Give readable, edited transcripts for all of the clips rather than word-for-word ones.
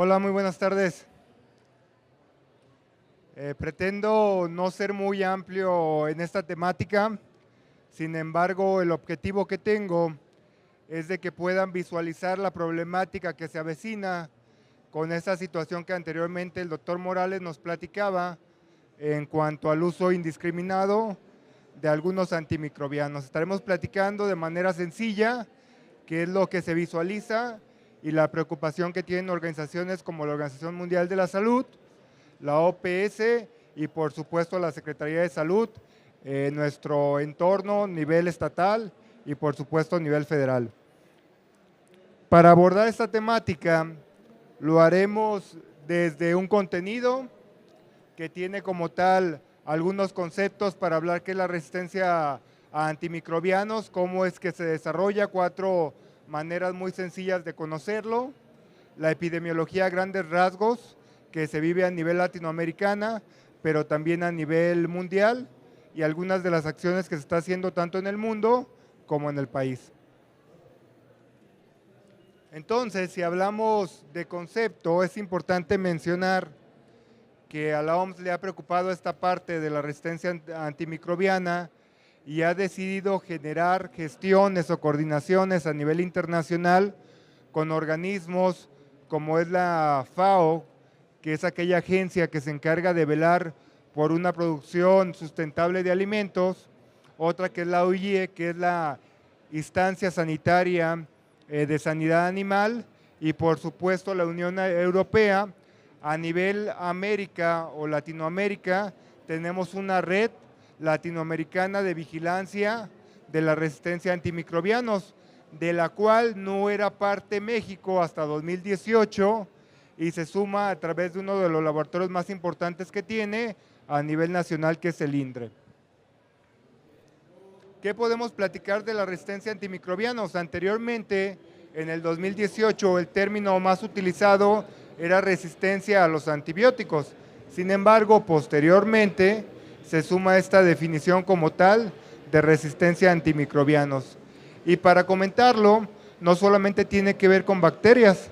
Hola, muy buenas tardes. Pretendo no ser muy amplio en esta temática, sin embargo, el objetivo que tengo es de que puedan visualizar la problemática que se avecina con esa situación que anteriormente el doctor Morales nos platicaba en cuanto al uso indiscriminado de algunos antimicrobianos. Estaremos platicando de manera sencilla qué es lo que se visualiza y la preocupación que tienen organizaciones como la Organización Mundial de la Salud, la OPS y por supuesto la Secretaría de Salud, nuestro entorno, nivel estatal y por supuesto nivel federal. Para abordar esta temática lo haremos desde un contenido que tiene como tal algunos conceptos para hablar qué es la resistencia a antimicrobianos, cómo es que se desarrolla, 4 maneras muy sencillas de conocerlo, la epidemiología a grandes rasgos que se vive a nivel latinoamericana, pero también a nivel mundial y algunas de las acciones que se está haciendo tanto en el mundo como en el país. Entonces, si hablamos de concepto, es importante mencionar que a la OMS le ha preocupado esta parte de la resistencia antimicrobiana y ha decidido generar gestiones o coordinaciones a nivel internacional con organismos como es la FAO, que es aquella agencia que se encarga de velar por una producción sustentable de alimentos, otra que es la OIE, que es la instancia sanitaria de sanidad animal, y por supuesto la Unión Europea. A nivel América o Latinoamérica tenemos una red latinoamericana de vigilancia de la resistencia a antimicrobianos, de la cual no era parte México hasta 2018 y se suma a través de uno de los laboratorios más importantes que tiene a nivel nacional, que es el INDRE. ¿Qué podemos platicar de la resistencia a antimicrobianos? Anteriormente, en el 2018, el término más utilizado era resistencia a los antibióticos. Sin embargo, posteriormente se suma esta definición como tal de resistencia a antimicrobianos. Y para comentarlo, no solamente tiene que ver con bacterias.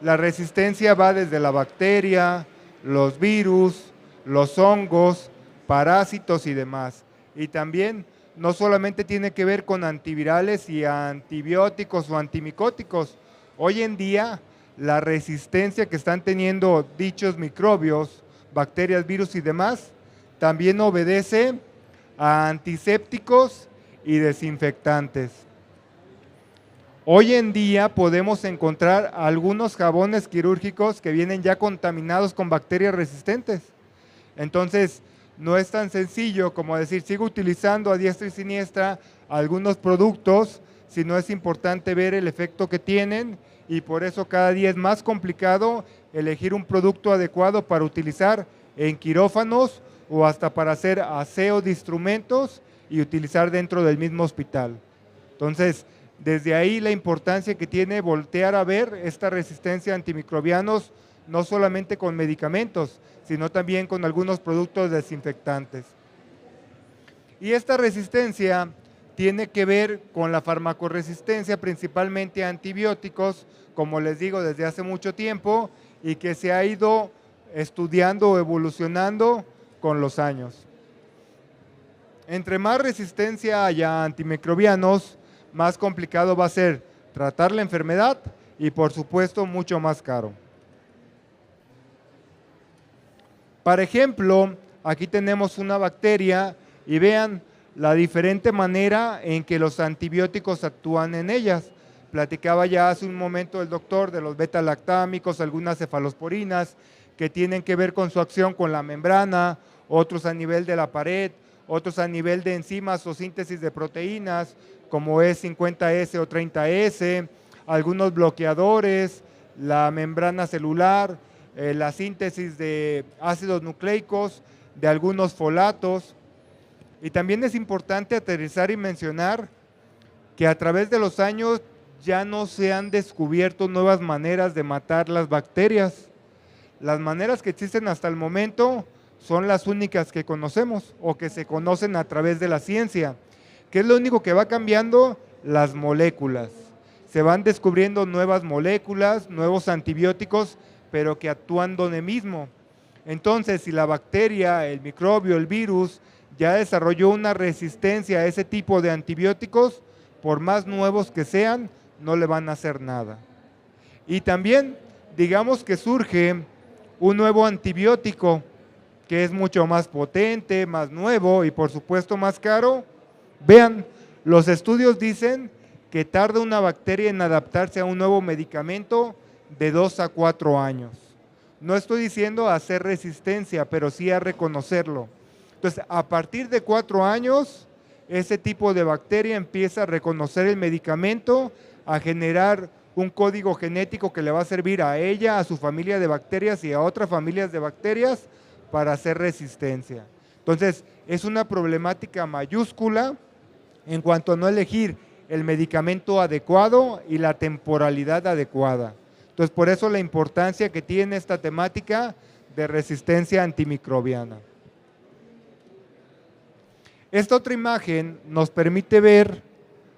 La resistencia va desde la bacteria, los virus, los hongos, parásitos y demás. Y también no solamente tiene que ver con antivirales y antibióticos o antimicóticos. Hoy en día, la resistencia que están teniendo dichos microbios, bacterias, virus y demás, también obedece a antisépticos y desinfectantes. Hoy en día podemos encontrar algunos jabones quirúrgicos que vienen ya contaminados con bacterias resistentes. Entonces, no es tan sencillo como decir, sigo utilizando a diestra y siniestra algunos productos, sino es importante ver el efecto que tienen y por eso cada día es más complicado elegir un producto adecuado para utilizar en quirófanos o hasta para hacer aseo de instrumentos y utilizar dentro del mismo hospital. Entonces, desde ahí la importancia que tiene voltear a ver esta resistencia a antimicrobianos, no solamente con medicamentos, sino también con algunos productos desinfectantes. Y esta resistencia tiene que ver con la farmacoresistencia, principalmente a antibióticos, como les digo, desde hace mucho tiempo y que se ha ido estudiando o evolucionando con los años. Entre más resistencia haya a antimicrobianos, más complicado va a ser tratar la enfermedad y por supuesto mucho más caro. Por ejemplo, aquí tenemos una bacteria y vean la diferente manera en que los antibióticos actúan en ellas. Platicaba ya hace un momento el doctor de los beta-lactámicos, algunas cefalosporinas que tienen que ver con su acción con la membrana, otros a nivel de la pared, otros a nivel de enzimas o síntesis de proteínas, como es 50S o 30S, algunos bloqueadores, la membrana celular, la síntesis de ácidos nucleicos, de algunos folatos. Y también es importante aterrizar y mencionar que a través de los años ya no se han descubierto nuevas maneras de matar las bacterias. Las maneras que existen hasta el momento son las únicas que conocemos o que se conocen a través de la ciencia. ¿Qué es lo único que va cambiando? Las moléculas. Se van descubriendo nuevas moléculas, nuevos antibióticos, pero que actúan donde mismo. Entonces, si la bacteria, el microbio, el virus ya desarrolló una resistencia a ese tipo de antibióticos, por más nuevos que sean, no le van a hacer nada. Y también, digamos que surge un nuevo antibiótico que es mucho más potente, más nuevo y por supuesto más caro. Vean, los estudios dicen que tarda una bacteria en adaptarse a un nuevo medicamento de 2 a 4 años. No estoy diciendo hacer resistencia, pero sí a reconocerlo. Entonces, a partir de 4 años, ese tipo de bacteria empieza a reconocer el medicamento, a generar un código genético que le va a servir a ella, a su familia de bacterias y a otras familias de bacterias para hacer resistencia. Entonces, es una problemática mayúscula en cuanto a no elegir el medicamento adecuado y la temporalidad adecuada. Entonces, por eso la importancia que tiene esta temática de resistencia antimicrobiana. Esta otra imagen nos permite ver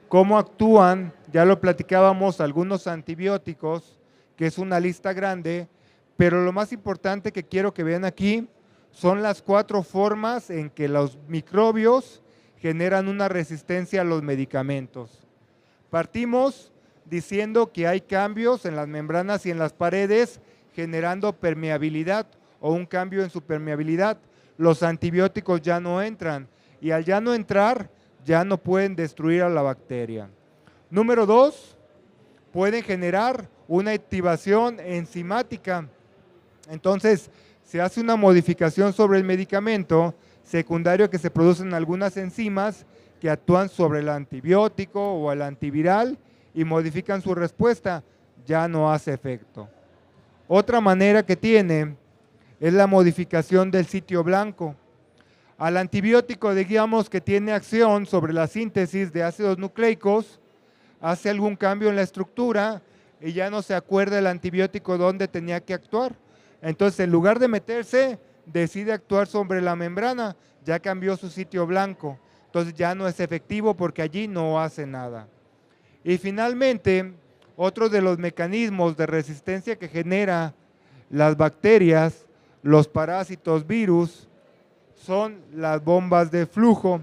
cómo actúan, ya lo platicábamos, algunos antibióticos, que es una lista grande, pero lo más importante que quiero que vean aquí son las 4 formas en que los microbios generan una resistencia a los medicamentos. Partimos diciendo que hay cambios en las membranas y en las paredes generando permeabilidad o un cambio en su permeabilidad. Los antibióticos ya no entran y al ya no entrar, ya no pueden destruir a la bacteria. Número 2, pueden generar una activación enzimática. Entonces, se hace una modificación sobre el medicamento secundario que se producen algunas enzimas que actúan sobre el antibiótico o el antiviral y modifican su respuesta, ya no hace efecto. Otra manera que tiene es la modificación del sitio blanco. Al antibiótico, digamos que tiene acción sobre la síntesis de ácidos nucleicos, hace algún cambio en la estructura y ya no se acuerda el antibiótico dónde tenía que actuar. Entonces, en lugar de meterse, decide actuar sobre la membrana, ya cambió su sitio blanco. Entonces ya no es efectivo porque allí no hace nada. Y finalmente, otro de los mecanismos de resistencia que genera las bacterias, los parásitos, virus, son las bombas de flujo.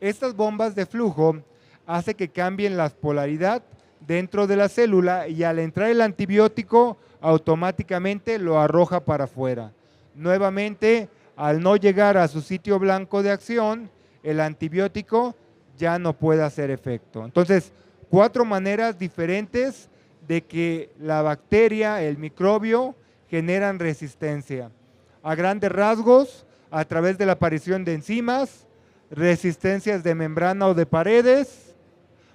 Estas bombas de flujo hacen que cambien la polaridad dentro de la célula y al entrar el antibiótico automáticamente lo arroja para afuera. Nuevamente, al no llegar a su sitio blanco de acción, el antibiótico ya no puede hacer efecto. Entonces, 4 maneras diferentes de que la bacteria, el microbio, generan resistencia. A grandes rasgos, a través de la aparición de enzimas, resistencias de membrana o de paredes,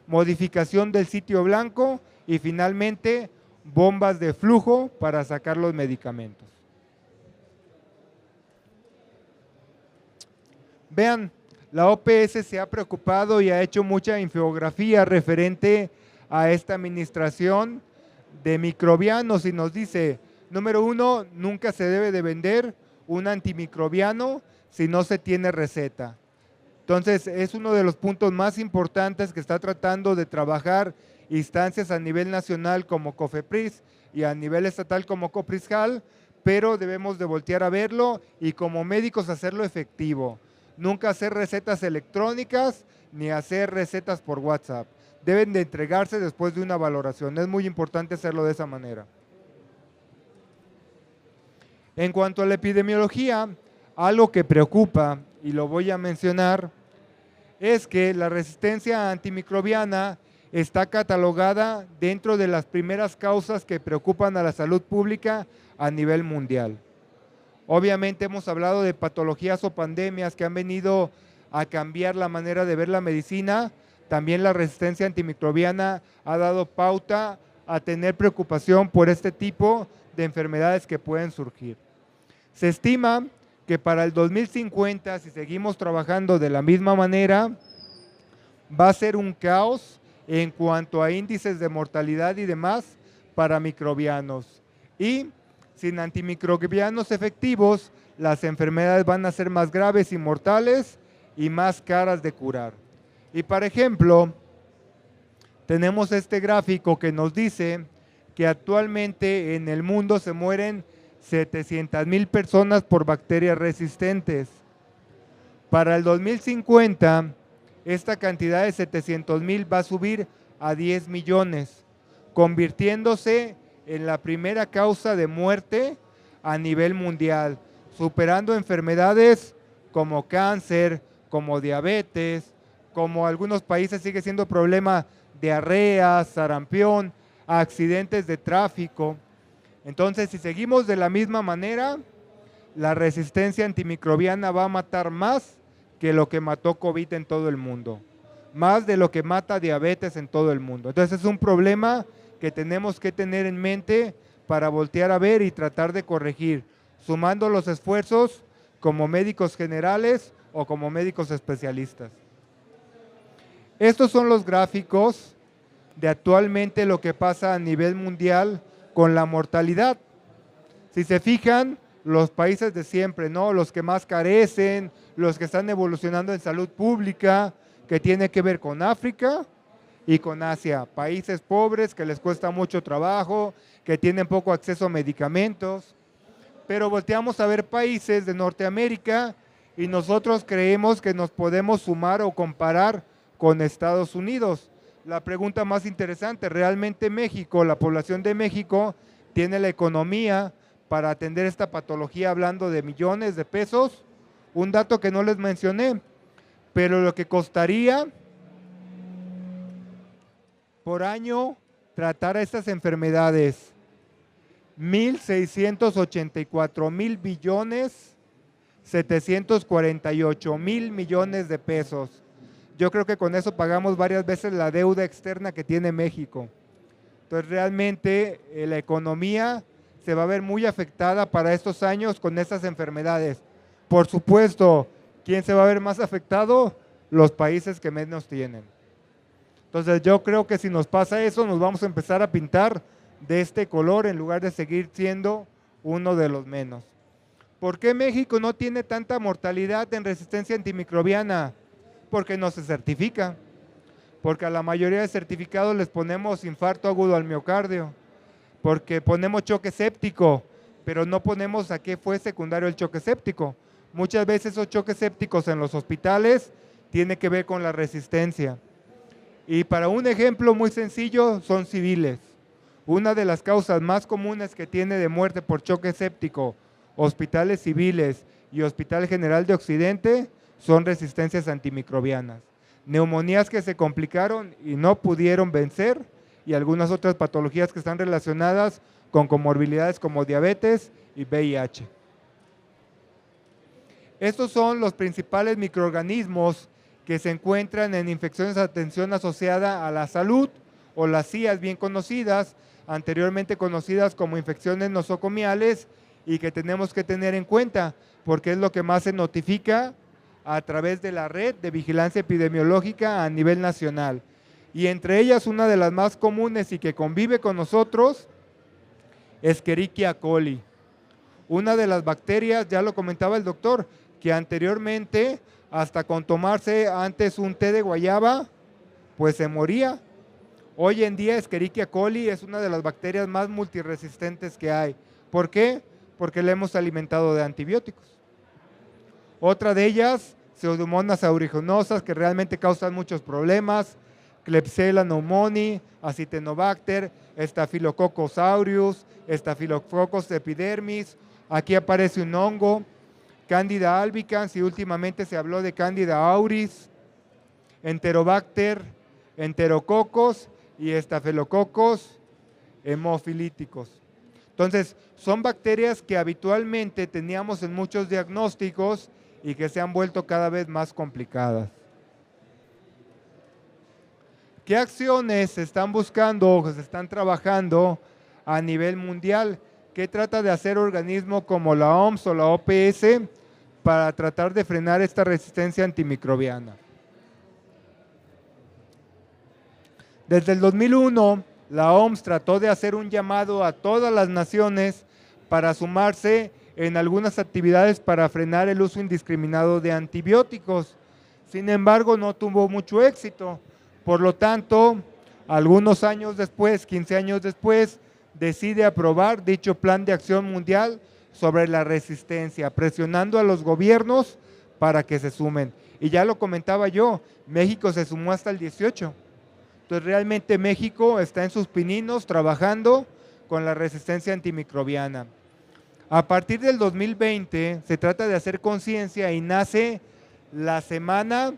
modificación del sitio blanco y finalmente bombas de flujo para sacar los medicamentos. Vean, la OPS se ha preocupado y ha hecho mucha infografía referente a esta administración de microbianos y nos dice, número 1, nunca se debe de vender un antimicrobiano si no se tiene receta. Entonces, es uno de los puntos más importantes que está tratando de trabajar instancias a nivel nacional como COFEPRIS y a nivel estatal como COPRISJAL, pero debemos de voltear a verlo y como médicos hacerlo efectivo. Nunca hacer recetas electrónicas ni hacer recetas por WhatsApp. Deben de entregarse después de una valoración. Es muy importante hacerlo de esa manera. En cuanto a la epidemiología, algo que preocupa, y lo voy a mencionar, es que la resistencia antimicrobiana está catalogada dentro de las primeras causas que preocupan a la salud pública a nivel mundial. Obviamente hemos hablado de patologías o pandemias que han venido a cambiar la manera de ver la medicina. También la resistencia antimicrobiana ha dado pauta a tener preocupación por este tipo de enfermedades que pueden surgir. Se estima que para el 2050, si seguimos trabajando de la misma manera, va a ser un caos en cuanto a índices de mortalidad y demás para microbianos. Y sin antimicrobianos efectivos, las enfermedades van a ser más graves y mortales y más caras de curar. Y por ejemplo, tenemos este gráfico que nos dice que actualmente en el mundo se mueren 700,000 personas por bacterias resistentes. Para el 2050, esta cantidad de 700,000 va a subir a 10 millones, convirtiéndose en la primera causa de muerte a nivel mundial, superando enfermedades como cáncer, como diabetes, como algunos países sigue siendo problema diarrea, sarampión, accidentes de tráfico. Entonces, si seguimos de la misma manera, la resistencia antimicrobiana va a matar más que lo que mató COVID en todo el mundo, más de lo que mata diabetes en todo el mundo. Entonces, es un problema que tenemos que tener en mente para voltear a ver y tratar de corregir, sumando los esfuerzos como médicos generales o como médicos especialistas. Estos son los gráficos de actualmente lo que pasa a nivel mundial con la mortalidad. Si se fijan, los países de siempre, ¿no? Los que más carecen, los que están evolucionando en salud pública, que tiene que ver con África y con Asia. Países pobres que les cuesta mucho trabajo, que tienen poco acceso a medicamentos. Pero volteamos a ver países de Norteamérica y nosotros creemos que nos podemos sumar o comparar con Estados Unidos. La pregunta más interesante, ¿realmente México, la población de México, tiene la economía para atender esta patología hablando de millones de pesos? Un dato que no les mencioné, pero lo que costaría por año tratar a estas enfermedades, 1,684,000 billones, 748,000 millones de pesos. Yo creo que con eso pagamos varias veces la deuda externa que tiene México. Entonces realmente la economía se va a ver muy afectada para estos años con estas enfermedades. Por supuesto, ¿quién se va a ver más afectado? Los países que menos tienen. Entonces yo creo que si nos pasa eso, nos vamos a empezar a pintar de este color en lugar de seguir siendo uno de los menos. ¿Por qué México no tiene tanta mortalidad en resistencia antimicrobiana? Porque no se certifica. Porque a la mayoría de certificados les ponemos infarto agudo al miocardio. Porque ponemos choque séptico, pero no ponemos a qué fue secundario el choque séptico. Muchas veces esos choques sépticos en los hospitales tienen que ver con la resistencia. Y para un ejemplo muy sencillo, son civiles. Una de las causas más comunes que tiene de muerte por choque séptico, hospitales civiles y Hospital General de Occidente, son resistencias antimicrobianas. Neumonías que se complicaron y no pudieron vencer, y algunas otras patologías que están relacionadas con comorbilidades como diabetes y VIH. Estos son los principales microorganismos que se encuentran en infecciones de atención asociada a la salud, o las CIAs bien conocidas, anteriormente conocidas como infecciones nosocomiales, y que tenemos que tener en cuenta, porque es lo que más se notifica a través de la red de vigilancia epidemiológica a nivel nacional. Y entre ellas, una de las más comunes y que convive con nosotros, Escherichia coli. Una de las bacterias, ya lo comentaba el doctor, que anteriormente, hasta con tomarse antes un té de guayaba, pues se moría. Hoy en día Escherichia coli es una de las bacterias más multiresistentes que hay. ¿Por qué? Porque le hemos alimentado de antibióticos. Otra de ellas, Pseudomonas aeruginosa, que realmente causan muchos problemas, Klebsiella pneumoniae, Acinetobacter, Staphylococcus aureus, Staphylococcus epidermis, aquí aparece un hongo, Candida albicans, y últimamente se habló de Candida auris, Enterobacter, Enterococos y Staphylococcus hemofilíticos. Entonces, son bacterias que habitualmente teníamos en muchos diagnósticos y que se han vuelto cada vez más complicadas. ¿Qué acciones se están buscando o se están trabajando a nivel mundial? ¿Qué trata de hacer organismos como la OMS o la OPS para tratar de frenar esta resistencia antimicrobiana? Desde el 2001, la OMS trató de hacer un llamado a todas las naciones para sumarse en algunas actividades para frenar el uso indiscriminado de antibióticos. Sin embargo, no tuvo mucho éxito. Por lo tanto, algunos años después, 15 años después, decide aprobar dicho Plan de Acción Mundial sobre la resistencia, presionando a los gobiernos para que se sumen. Y ya lo comentaba yo, México se sumó hasta el 18. Entonces realmente México está en sus pininos trabajando con la resistencia antimicrobiana. A partir del 2020 se trata de hacer conciencia y nace la Semana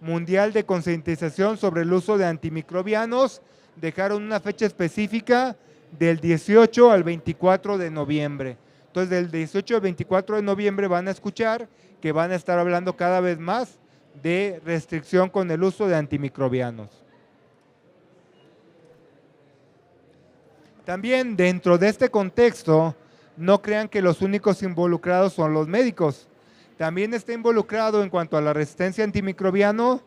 Mundial de Concientización sobre el uso de antimicrobianos. Dejaron una fecha específica del 18 al 24 de noviembre. Entonces, del 18 al 24 de noviembre van a escuchar que van a estar hablando cada vez más de restricción con el uso de antimicrobianos. También dentro de este contexto, no crean que los únicos involucrados son los médicos. También está involucrado en cuanto a la resistencia antimicrobiana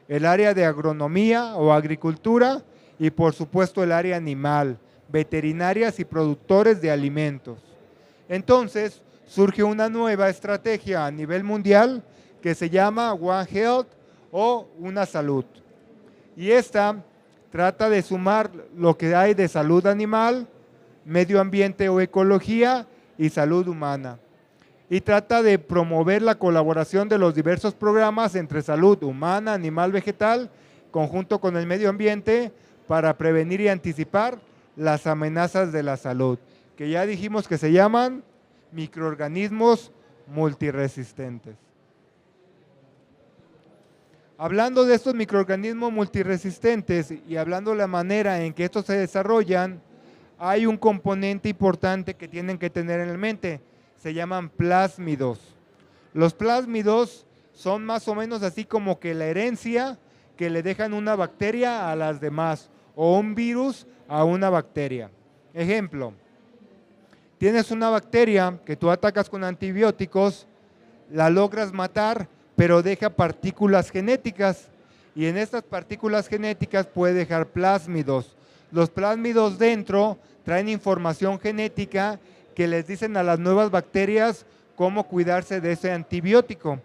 el área de agronomía o agricultura y por supuesto el área animal, veterinarias y productores de alimentos. Entonces surge una nueva estrategia a nivel mundial que se llama One Health o Una Salud. Y esta trata de sumar lo que hay de salud animal, medio ambiente o ecología y salud humana. Y trata de promover la colaboración de los diversos programas entre salud humana, animal, vegetal, conjunto con el medio ambiente, para prevenir y anticipar las amenazas de la salud, que ya dijimos que se llaman microorganismos multiresistentes. Hablando de estos microorganismos multiresistentes y hablando de la manera en que estos se desarrollan, hay un componente importante que tienen que tener en mente, se llaman plásmidos. Los plásmidos son más o menos así como que la herencia que le dejan una bacteria a las demás o un virus a una bacteria. Ejemplo, tienes una bacteria que tú atacas con antibióticos, la logras matar, pero deja partículas genéticas y en estas partículas genéticas puede dejar plásmidos. Los plásmidos dentro traen información genética que les dicen a las nuevas bacterias cómo cuidarse de ese antibiótico.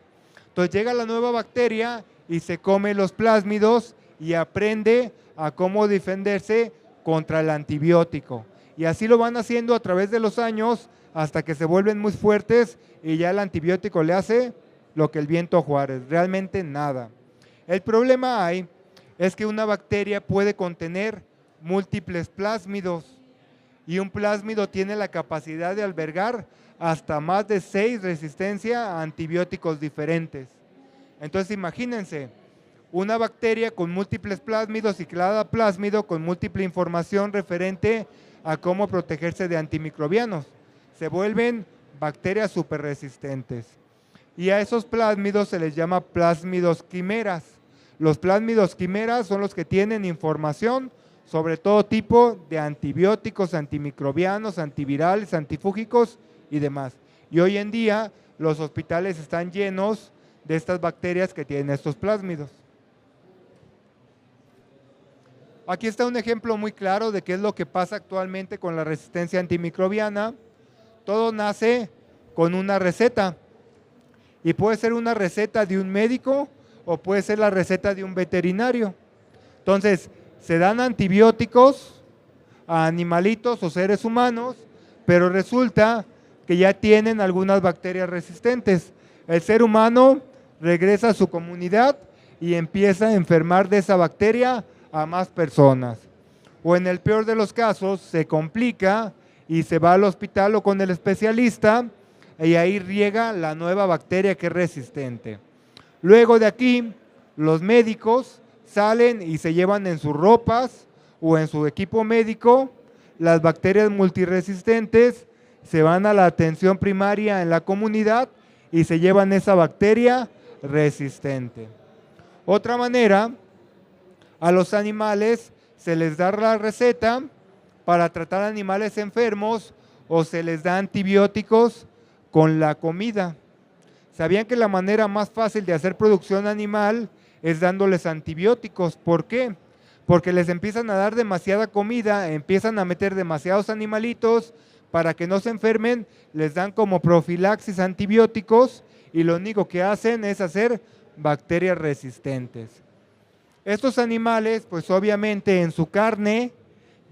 Entonces llega la nueva bacteria y se come los plásmidos y aprende a cómo defenderse contra el antibiótico. Y así lo van haciendo a través de los años hasta que se vuelven muy fuertes y ya el antibiótico le hace lo que el viento a Juárez, realmente nada. El problema es que una bacteria puede contener múltiples plásmidos y un plásmido tiene la capacidad de albergar hasta más de 6 resistencias a antibióticos diferentes. Entonces imagínense, una bacteria con múltiples plásmidos y cada plásmido con múltiple información referente a cómo protegerse de antimicrobianos. Se vuelven bacterias superresistentes. Y a esos plásmidos se les llama plásmidos quimeras. Los plásmidos quimeras son los que tienen información sobre todo tipo de antibióticos, antimicrobianos, antivirales, antifúngicos y demás. Y hoy en día los hospitales están llenos de estas bacterias que tienen estos plásmidos. Aquí está un ejemplo muy claro de qué es lo que pasa actualmente con la resistencia antimicrobiana. Todo nace con una receta y puede ser una receta de un médico o puede ser la receta de un veterinario. Entonces, se dan antibióticos a animalitos o seres humanos, pero resulta que ya tienen algunas bacterias resistentes. El ser humano regresa a su comunidad y empieza a enfermar de esa bacteria a más personas. O en el peor de los casos, se complica y se va al hospital o con el especialista y ahí riega la nueva bacteria que es resistente. Luego de aquí, los médicos salen y se llevan en sus ropas o en su equipo médico las bacterias multiresistentes, se van a la atención primaria en la comunidad y se llevan esa bacteria resistente. Otra manera, a los animales se les da la receta para tratar animales enfermos o se les da antibióticos con la comida. ¿Sabían que la manera más fácil de hacer producción animal es dándoles antibióticos? ¿Por qué? Porque les empiezan a dar demasiada comida, empiezan a meter demasiados animalitos para que no se enfermen, les dan como profilaxis antibióticos y lo único que hacen es hacer bacterias resistentes. Estos animales, pues obviamente en su carne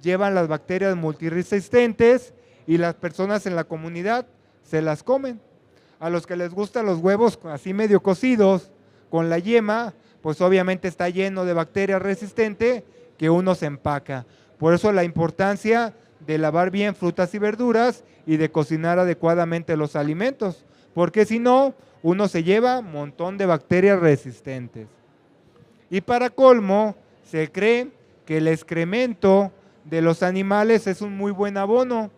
llevan las bacterias multiresistentes y las personas en la comunidad se las comen. A los que les gustan los huevos así medio cocidos con la yema, pues obviamente está lleno de bacterias resistentes que uno se empaca. Por eso la importancia de lavar bien frutas y verduras y de cocinar adecuadamente los alimentos, porque si no, uno se lleva un montón de bacterias resistentes. Y para colmo, se cree que el excremento de los animales es un muy buen abono.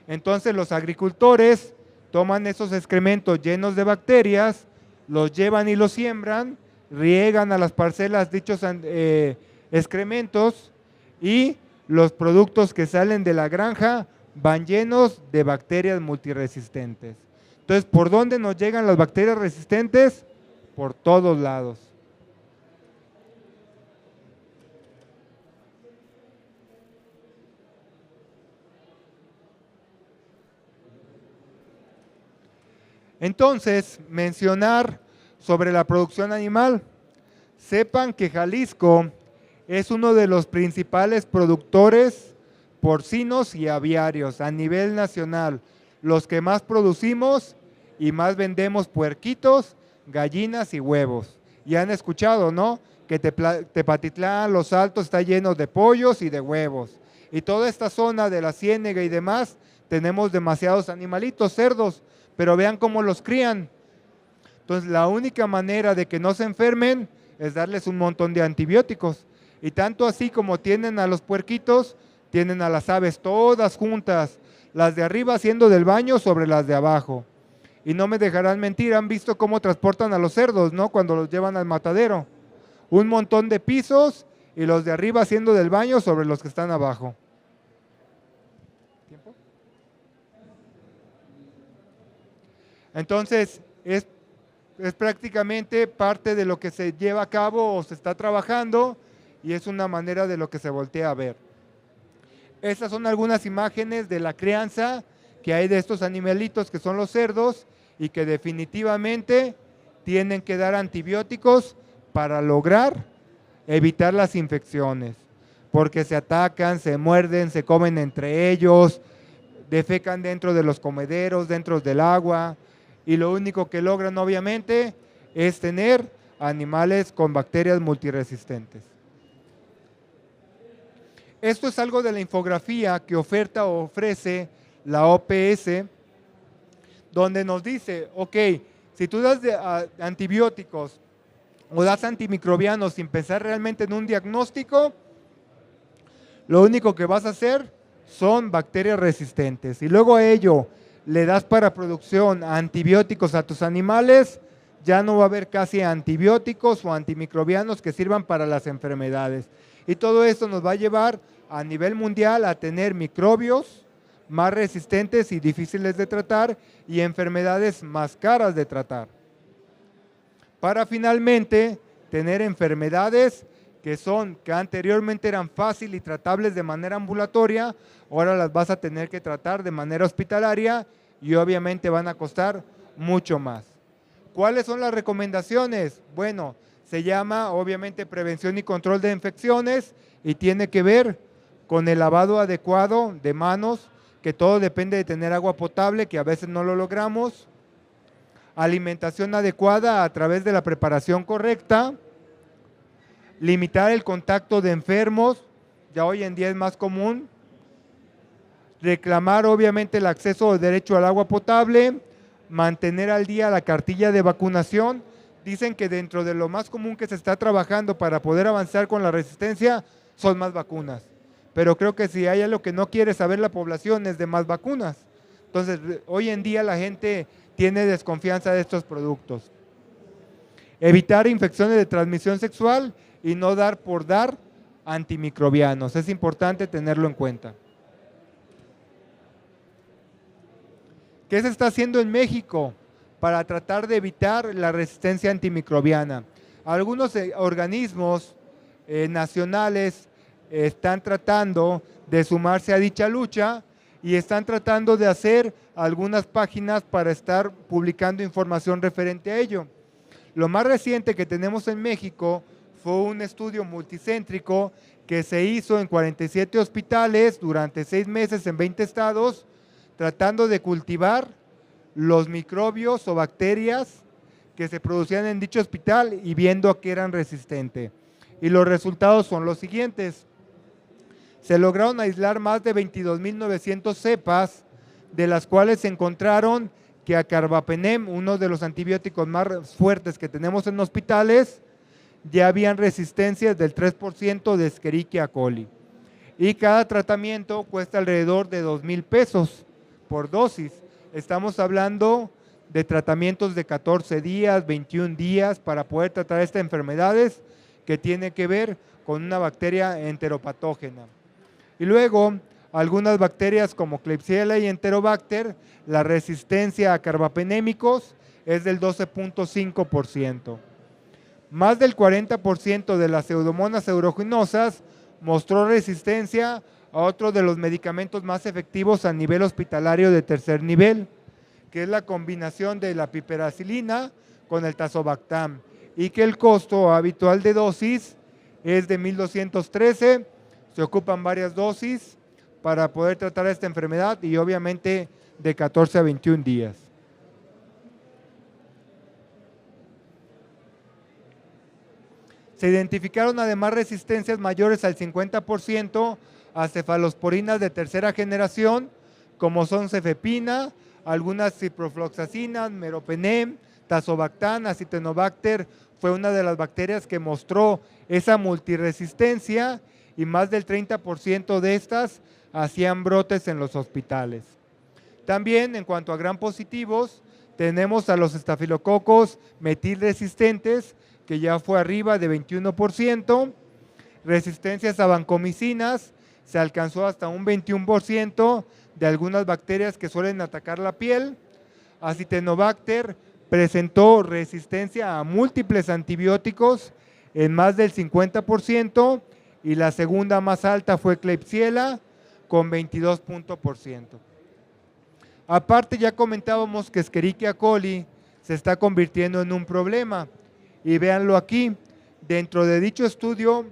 Entonces los agricultores toman esos excrementos llenos de bacterias, los llevan y los siembran, riegan a las parcelas dichos excrementos y los productos que salen de la granja van llenos de bacterias multiresistentes. Entonces, ¿por dónde nos llegan las bacterias resistentes? Por todos lados. Entonces, mencionar sobre la producción animal. Sepan que Jalisco es uno de los principales productores porcinos y aviarios a nivel nacional. Los que más producimos y más vendemos puerquitos, gallinas y huevos. Y han escuchado, ¿no? Que Tepatitlán, Los Altos está lleno de pollos y de huevos. Y toda esta zona de la Ciénega y demás, tenemos demasiados animalitos, cerdos, pero vean cómo los crían. Entonces, la única manera de que no se enfermen es darles un montón de antibióticos. Y tanto así como tienen a los puerquitos, tienen a las aves todas juntas, las de arriba haciendo del baño sobre las de abajo. Y no me dejarán mentir, han visto cómo transportan a los cerdos, ¿no? Cuando los llevan al matadero. Un montón de pisos y los de arriba haciendo del baño sobre los que están abajo. ¿Tiempo? Entonces, es prácticamente parte de lo que se lleva a cabo o se está trabajando y es una manera de lo que se voltea a ver. Estas son algunas imágenes de la crianza que hay de estos animalitos que son los cerdos y que definitivamente tienen que dar antibióticos para lograr evitar las infecciones, porque se atacan, se muerden, se comen entre ellos, defecan dentro de los comederos, dentro del agua, y lo único que logran obviamente es tener animales con bacterias multiresistentes. Esto es algo de la infografía que oferta o ofrece la OPS, donde nos dice, ok, si tú das antibióticos o das antimicrobianos sin pensar realmente en un diagnóstico, lo único que vas a hacer son bacterias resistentes. Y luego a ello le das para producción antibióticos a tus animales, ya no va a haber casi antibióticos o antimicrobianos que sirvan para las enfermedades. Y todo esto nos va a llevar a nivel mundial a tener microbios más resistentes y difíciles de tratar y enfermedades más caras de tratar. Para finalmente tener enfermedades que anteriormente eran fáciles y tratables de manera ambulatoria, ahora las vas a tener que tratar de manera hospitalaria y obviamente van a costar mucho más. ¿Cuáles son las recomendaciones? Bueno, se llama obviamente prevención y control de infecciones y tiene que ver con el lavado adecuado de manos, que todo depende de tener agua potable, que a veces no lo logramos, alimentación adecuada a través de la preparación correcta, limitar el contacto de enfermos, ya hoy en día es más común, reclamar obviamente el acceso al derecho al agua potable, mantener al día la cartilla de vacunación. Dicen que dentro de lo más común que se está trabajando para poder avanzar con la resistencia son más vacunas. Pero creo que si hay algo que no quiere saber la población es de más vacunas. Entonces, hoy en día la gente tiene desconfianza de estos productos. Evitar infecciones de transmisión sexual y no dar por dar antimicrobianos. Es importante tenerlo en cuenta. ¿Qué se está haciendo en México para tratar de evitar la resistencia antimicrobiana? Algunos organismos nacionales están tratando de sumarse a dicha lucha y están tratando de hacer algunas páginas para estar publicando información referente a ello. Lo más reciente que tenemos en México fue un estudio multicéntrico que se hizo en 47 hospitales durante 6 meses en 20 estados, tratando de cultivar los microbios o bacterias que se producían en dicho hospital y viendo a qué eran resistentes. Y los resultados son los siguientes. Se lograron aislar más de 22.900 cepas, de las cuales se encontraron que a carbapenem, uno de los antibióticos más fuertes que tenemos en hospitales, ya habían resistencias del 3% de Escherichia coli. Y cada tratamiento cuesta alrededor de 2,000 pesos por dosis. Estamos hablando de tratamientos de 14 días, 21 días para poder tratar estas enfermedades que tienen que ver con una bacteria enteropatógena. Y luego, algunas bacterias como Klebsiella y Enterobacter, la resistencia a carbapenémicos es del 12.5%. Más del 40% de las pseudomonas aeuginosa mostró resistencia a otro de los medicamentos más efectivos a nivel hospitalario de tercer nivel, que es la combinación de la piperacilina con el tazobactam, y que el costo habitual de dosis es de 1,213. Se ocupan varias dosis para poder tratar esta enfermedad y obviamente de 14 a 21 días. Se identificaron además resistencias mayores al 50% a cefalosporinas de tercera generación, como son cefepina, algunas ciprofloxacinas, meropenem, tazobactam, acitenobacter, fue una de las bacterias que mostró esa multiresistencia y más del 30% de estas hacían brotes en los hospitales. También en cuanto a gram positivos, tenemos a los estafilococos metilresistentes, que ya fue arriba de 21%, resistencias a vancomicinas, se alcanzó hasta un 21% de algunas bacterias que suelen atacar la piel. Acitenobacter presentó resistencia a múltiples antibióticos en más del 50%, y la segunda más alta fue Klebsiella con 22%. Aparte, ya comentábamos que Escherichia coli se está convirtiendo en un problema, y véanlo aquí, dentro de dicho estudio,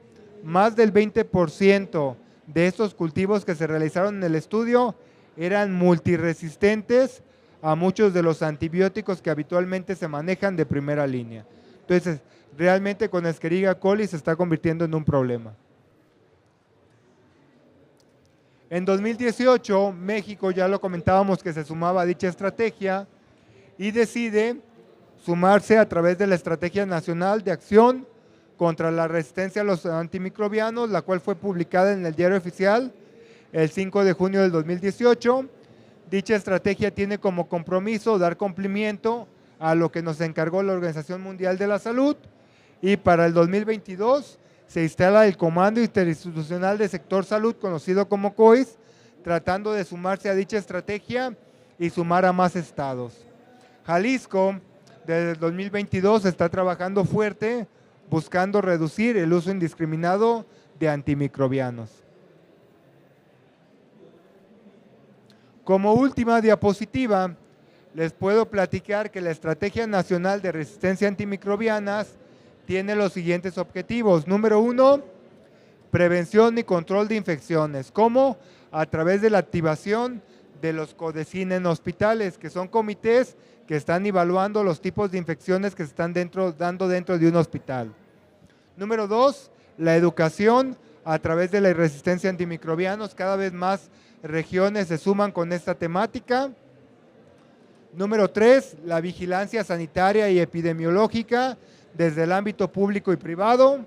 más del 20% de estos cultivos que se realizaron en el estudio eran multiresistentes a muchos de los antibióticos que habitualmente se manejan de primera línea. Entonces, realmente con Escherichia coli se está convirtiendo en un problema. En 2018, México, ya lo comentábamos que se sumaba a dicha estrategia y decide sumarse a través de la Estrategia Nacional de Acción contra la Resistencia a los Antimicrobianos, la cual fue publicada en el Diario Oficial el 5 de junio del 2018. Dicha estrategia tiene como compromiso dar cumplimiento a lo que nos encargó la Organización Mundial de la Salud, y para el 2022 se instala el Comando Interinstitucional de Sector Salud, conocido como COIS, tratando de sumarse a dicha estrategia y sumar a más estados. Jalisco, desde el 2022, está trabajando fuerte buscando reducir el uso indiscriminado de antimicrobianos. Como última diapositiva, les puedo platicar que la Estrategia Nacional de Resistencia a Antimicrobianas tiene los siguientes objetivos. Número 1, prevención y control de infecciones. ¿Cómo? A través de la activación de los CODECIN en hospitales, que son comités que están evaluando los tipos de infecciones que se están dando dentro de un hospital. Número 2, la educación a través de la resistencia a antimicrobianos. Cada vez más regiones se suman con esta temática. Número 3, la vigilancia sanitaria y epidemiológica desde el ámbito público y privado.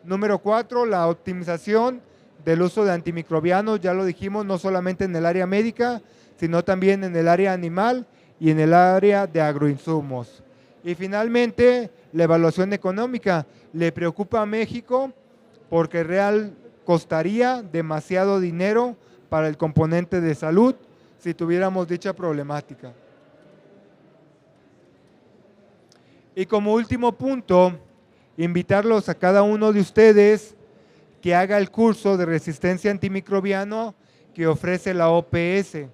Número 4, la optimización del uso de antimicrobianos, ya lo dijimos, no solamente en el área médica, sino también en el área animal y en el área de agroinsumos. Y finalmente, la evaluación económica. Le preocupa a México porque costaría demasiado dinero para el componente de salud si tuviéramos dicha problemática. Y como último punto, invitarlos a cada uno de ustedes que haga el curso de resistencia antimicrobiano que ofrece la OPS.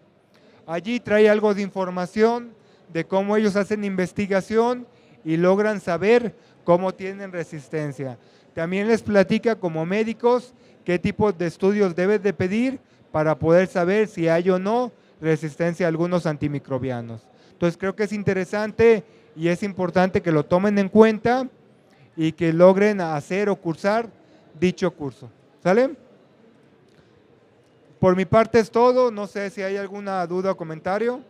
Allí trae algo de información de cómo ellos hacen investigación y logran saber cómo tienen resistencia. También les platica como médicos qué tipo de estudios debes de pedir para poder saber si hay o no resistencia a algunos antimicrobianos. Entonces creo que es interesante y es importante que lo tomen en cuenta y que logren hacer o cursar dicho curso. ¿Sale? Por mi parte es todo, no sé si hay alguna duda o comentario.